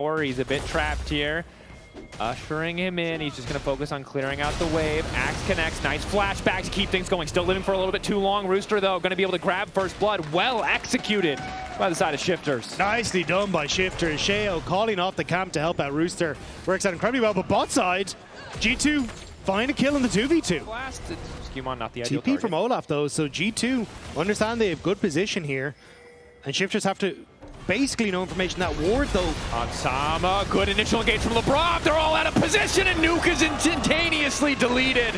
Or he's a bit trapped here. Ushering him in. He's just going to focus on clearing out the wave. Axe connects. Nice flashback to keep things going. Still living for a little bit too long. Rooster, though, going to be able to grab first blood. Well executed by the side of Shifters. Nicely done by Shifters. Sheo calling off the camp to help out Rooster. Works out incredibly well, but bot side, G2 find a kill in the 2v2. Blast. SkewMond not the ideal TP target. from Olaf, though, so G2 understand they have good position here. And Shifters have to basically no information. That ward, though. Hansama, good initial engage from Labrov. They're all out of position, and Nuke is instantaneously deleted.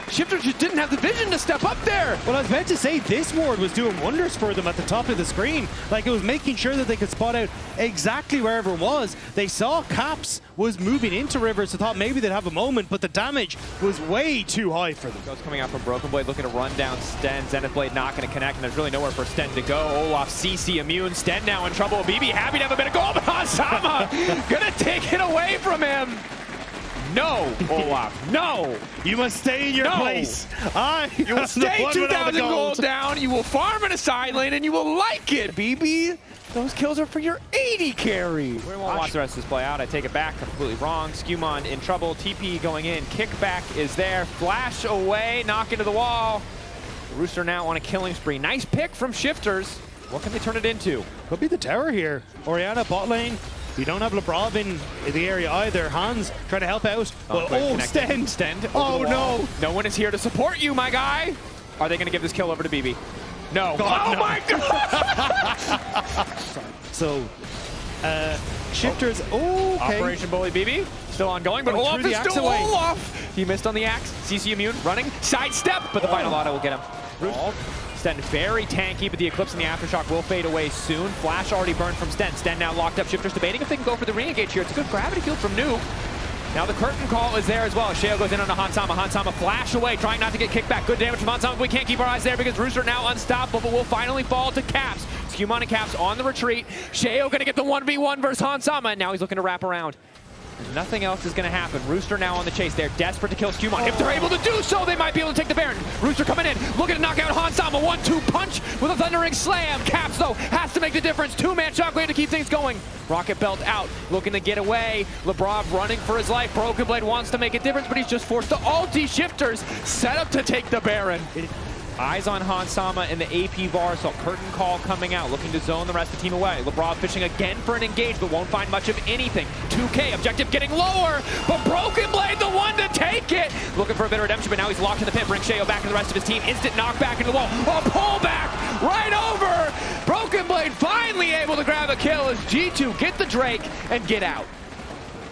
Shifters just didn't have the vision to step up there. Well, I was meant to say this ward was doing wonders for them at the top of the screen. Like, it was making sure that they could spot out exactly wherever it was. They saw Caps was moving into Rivers, so thought maybe they'd have a moment, but the damage was way too high for them. Ghost coming out from BrokenBlade, looking to run down Stend. Zenith Blade not going to connect, and there's really nowhere for Stend to go. Olaf, CC immune. Stend now in trouble. BB happy to have a bit of goal, but Hansama gonna take it away from him. No, Olaf, no! You must stay in your place. You will stay 2,000 gold down, you will farm in a side lane, and you will like it, BB. Those kills are for your 80 carry. We won't watch the rest of this play out. I take it back. I'm completely wrong. SkewMond in trouble. TP going in. Kickback is there. Flash away. Knock into the wall. Rooster now on a killing spree. Nice pick from Shifters. What can they turn it into? Could be the tower here. Orianna bot lane. You don't have Labrov in the area either. Hans trying to help out. But Stend. Oh no. No one is here to support you, my guy. Are they going to give this kill over to BB? No. God, oh no. my God. So, Shifters. Oh, okay. Operation Bully BB still ongoing, but Olaf is still Olaf. He missed on the axe. CC immune running. Sidestep, but the final auto will get him. Stend very tanky, but the Eclipse and the Aftershock will fade away soon. Flash already burned from Stend. Stend now locked up. Shifters debating if they can go for the re-engage here. It's a good gravity field from Nuke. Now the curtain call is there as well. Sheo goes in on a Hansama. Hansama flash away, trying not to get kicked back. Good damage from Hansama, but we can't keep our eyes there because Rooster now unstoppable, but will finally fall to Caps. SkewMond and Caps on the retreat. Sheo gonna get the 1v1 versus Hansama, and now he's looking to wrap around. Nothing else is going to happen. Rooster now on the chase. They're desperate to kill SkewMond. If they're able to do so, they might be able to take the Baron. Rooster coming in, looking to knock out Hansama. 1-2 punch with a thundering slam. Caps, though, has to make the difference. Two-man shockwave to keep things going. Rocket Belt out, looking to get away. Labrov running for his life. BrokenBlade wants to make a difference, but he's just forced to ulti. Shifters set up to take the Baron. Eyes on Hansama in the AP bar, so curtain call coming out, looking to zone the rest of the team away. Labrov fishing again for an engage, but won't find much of anything. 2K, objective getting lower, but BrokenBlade the one to take it. Looking for a bit of redemption, but now he's locked in the pit. Bring Sheo back to the rest of his team. Instant knockback into the wall. A pullback right over. BrokenBlade finally able to grab a kill as G2 get the Drake and get out.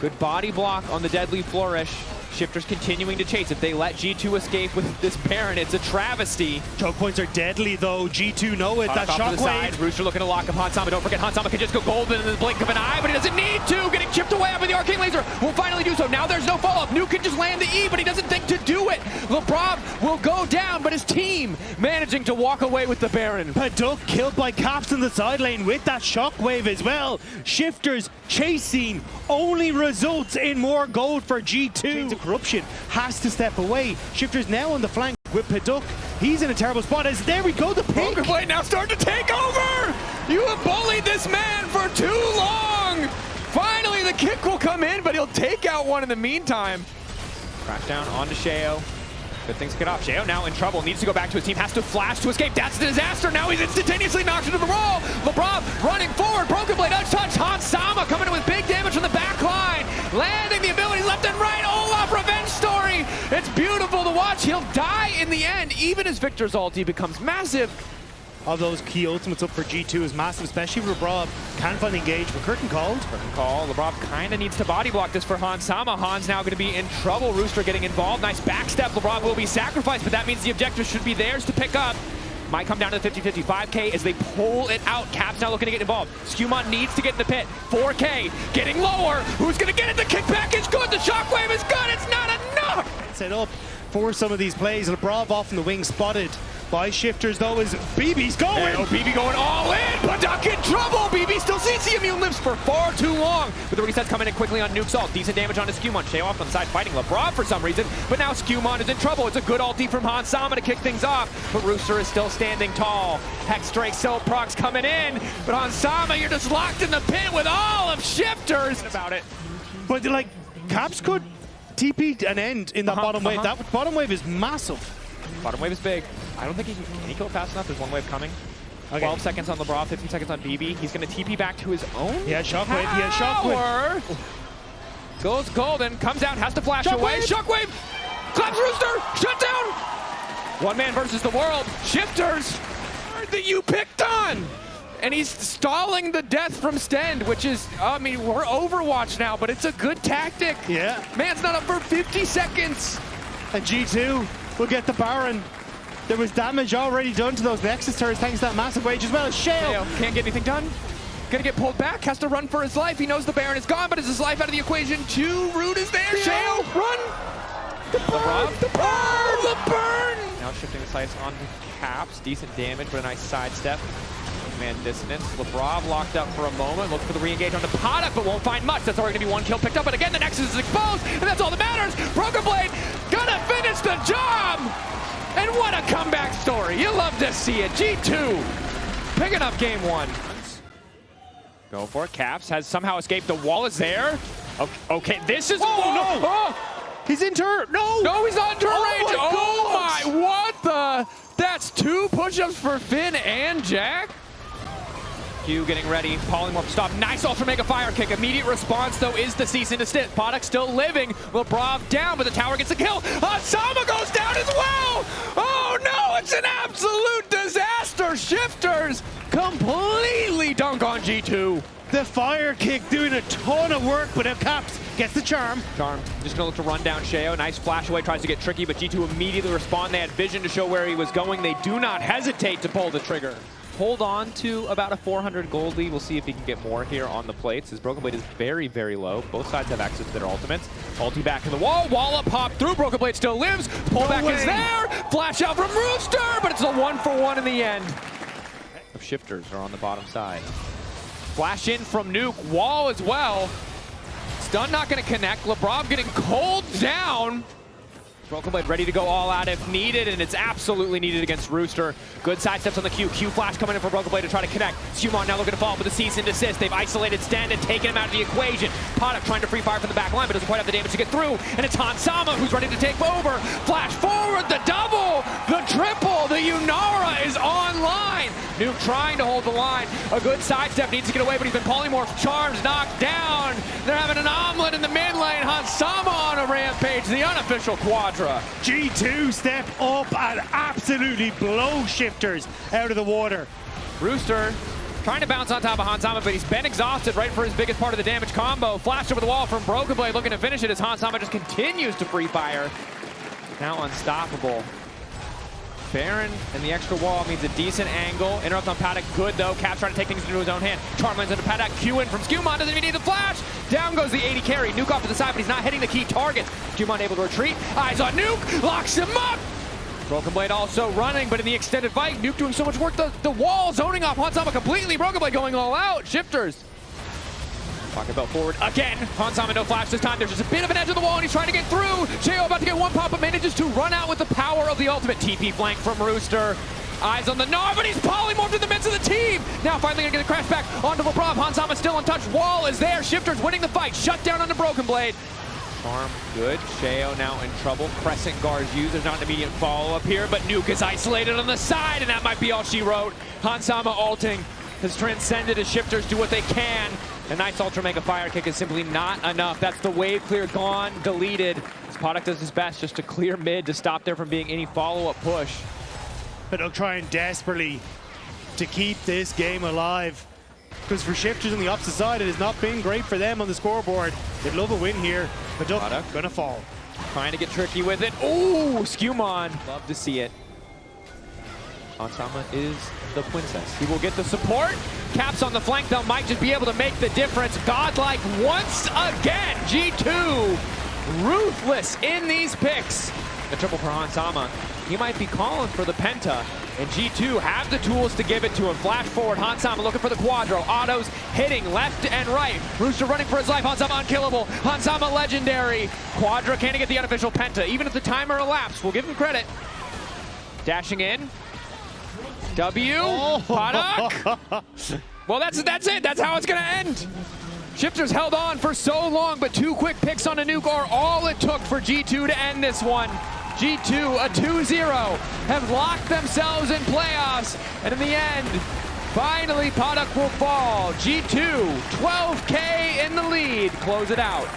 Good body block on the deadly flourish. Shifters continuing to chase. If they let G2 escape with this Baron, it's a travesty. Choke points are deadly, though. G2 know it. That shockwave. Rooster looking to lock up Hansama. Don't forget, Hansama can just go golden in the blink of an eye, but he doesn't need to. Getting chipped away up with the Arcane Laser. Will finally do so. Now there's no follow-up. Nuke can just land the E, but he doesn't think to do it. Labrov will go down, but his team managing to walk away with the Baron. Paduck killed by Caps in the side lane with that shockwave as well. Shifters chasing only results in more gold for G2. Corruption has to step away. Shifters now on the flank with Paduck. He's in a terrible spot as there we go, the pick. BrokenBlade now starting to take over. You have bullied this man for too long. Finally, the kick will come in, but he'll take out one in the meantime. Crash down onto Sheo. Good things to get off. Sheo now in trouble, needs to go back to his team, has to flash to escape. That's the disaster. Now he's instantaneously knocked into the wall. Labrov running forward. BrokenBlade untouched. Hansama coming in with big damage from the back line. Landing the abilities left and right. Olaf revenge story. It's beautiful to watch. He'll die in the end, even as Victor's ulti becomes massive. Of those key ultimates up for G2 is massive, especially if Labrov can find engage, but curtain called. Curtain call. Labrov kind of needs to body block this for Hansama. Hans now going to be in trouble. Rooster getting involved. Nice backstep. Labrov will be sacrificed, but that means the objective should be theirs to pick up. Might come down to the 50-50. 5K as they pull it out. Caps now looking to get involved. SkewMond needs to get in the pit. 4K getting lower. Who's going to get it? The kickback is good. The shockwave is good. It's not enough. Set up for some of these plays. Labrov off in the wing spotted by Shifters though is BB's going. Oh, BB going all in. Paduck in trouble. BB still CC immune lives for far too long. But the resets coming in quickly on Nuke's ult. Decent damage on his SkewMond. Sheo off on the side fighting Labrov for some reason. But now SkewMond is in trouble. It's a good ulti from Hansama to kick things off. But Rooster is still standing tall. Hex Drake Silk procs coming in. But Hansama, you're just locked in the pit with all of Shifters. About it. But like, Caps could TP an end in that bottom wave. That bottom wave is massive. Bottom wave is big. I don't think can he kill it fast enough? There's one wave coming. Okay. 12 seconds on Labrov, 15 seconds on BB. He's going to TP back to his own. Yeah, Shockwave. Yeah, Shockwave. Goes golden, comes out, has to flash away. Shockwave! Claps Rooster! Shut down! One man versus the world. Shifters that you picked on! And he's stalling the death from Stend, which is, I mean, we're Overwatch now, but it's a good tactic. Yeah. Man's not up for 50 seconds. And G2 will get the Baron. There was damage already done to those Nexus turrets thanks to that massive wage as well. Sheo can't get anything done. Gonna get pulled back, has to run for his life. He knows the Baron is gone, but is his life out of the equation too? Root is there. Sheo, run! The burn! The burn! The burn! Now shifting the sights onto Caps. Decent damage, but a nice sidestep. Man dissonance. Labrov locked up for a moment. Looks for the re-engage onto Paduck, but won't find much. That's already gonna be one kill picked up. But again, the Nexus is exposed, and that's all that matters. BrokenBlade gonna finish the job! And what a comeback story. You love to see it. G2 picking up game one. Go for it. Caps has somehow escaped. The wall is there. Okay, this is... Oh, no! Oh. He's in turret. No! No, he's not in turret range. Oh my, what the? That's two push-ups for Finn and Jack. Hugh getting ready. Polymorph stop. Nice Ultra Mega Fire Kick. Immediate response, though, is the cease and desist. Paduck still living. Labrov down, but the tower gets a kill. Hansama goes down as well. Oh, no, it's an absolute disaster. Shifters completely dunk on G2. The fire kick doing a ton of work, but Caps gets the charm. Just gonna look to run down Sheo. Nice flash away, tries to get tricky, but G2 immediately respond. They had vision to show where he was going. They do not hesitate to pull the trigger. Hold on to about a 400 gold lead. We'll see if he can get more here on the plates. His BrokenBlade is very, very low. Both sides have access to their ultimates. Ulti back in the wall. Wall up, pop through. BrokenBlade still lives. Pullback is there. Flash out from Rooster, but it's a 1-for-1 in the end. Shifters are on the bottom side. Flash in from Nuke. Wall as well. Stun not going to connect. Labrov getting cold down. BrokenBlade ready to go all out if needed, and it's absolutely needed against Rooster. Good side steps on the Q. Q flash coming in for BrokenBlade to try to connect. SkewMond now looking to follow up with a cease and desist. They've isolated Stend and taken him out of the equation. Paduck trying to free fire from the back line, but doesn't quite have the damage to get through. And it's Hansama who's ready to take over. Flash forward, the double, the triple, the Unara is online. Nuke trying to hold the line. A good sidestep, needs to get away, but he's been polymorphed. Charms knocked down. They're having an omelet in the mid lane. Hansama on a rampage, the unofficial quadra. G2 step up and absolutely blow Shifters out of the water. Rooster trying to bounce on top of Hansama, but he's been exhausted right for his biggest part of the damage combo. Flashed over the wall from BrokenBlade, looking to finish it as Hansama just continues to free fire. Now unstoppable. Baron and the extra wall means a decent angle. Interrupt on Paduck, good though. Caps trying to take things into his own hand. Charm lands into Paduck, Q in from SkewMond, doesn't even need the flash. Down goes the 80 carry. Nuke off to the side, but he's not hitting the key targets. SkewMond able to retreat. Eyes on Nuke, locks him up. BrokenBlade also running, but in the extended fight, Nuke doing so much work. The wall zoning off Hansama completely. BrokenBlade going all out. Shifters. Pocket belt forward again. Hansama no flash this time. There's just a bit of an edge of the wall and he's trying to get through. Sheo about to get one pop, but manages to run out with the power of the ultimate. TP flank from Rooster. Eyes on the Gnar, but he's polymorphed in the midst of the team. Now finally gonna get the crash back onto Labrov. Hansama still untouched. Wall is there. Shifters winning the fight. Shut down onto BrokenBlade. Charm good. Sheo now in trouble. Crescent guards used. There's not an immediate follow-up here, but Nuke is isolated on the side, and that might be all she wrote. Hansama ulting has transcended as Shifters do what they can. A nice Ultra Mega Fire Kick is simply not enough. That's the wave clear gone, deleted. Paduck does his best just to clear mid to stop there from being any follow-up push. But they're trying desperately to keep this game alive. Because for Shifters on the opposite side, it has not been great for them on the scoreboard. They'd love a win here. Paduck gonna fall. Trying to get tricky with it. Ooh, SkewMond. Love to see it. Hansama is the princess. He will get the support. Caps on the flank, though, might just be able to make the difference. Godlike once again. G2 ruthless in these picks. The triple for Hansama. he might be calling for the Penta. And G2 have the tools to give it to him. Flash forward, Hansama looking for the Quadro. Autos hitting left and right. Rooster running for his life. Hansama unkillable. Hansama legendary. Quadro can't get the unofficial Penta. Even if the timer elapsed, we'll give him credit. Dashing in. W. Paduck. Well, that's it. That's how it's going to end. Shifters held on for so long, but 2 quick picks on a nuke are all it took for G2 to end this one. G2, a 2-0, have locked themselves in playoffs, and in the end, finally Paduck will fall. G2, 12K in the lead, close it out.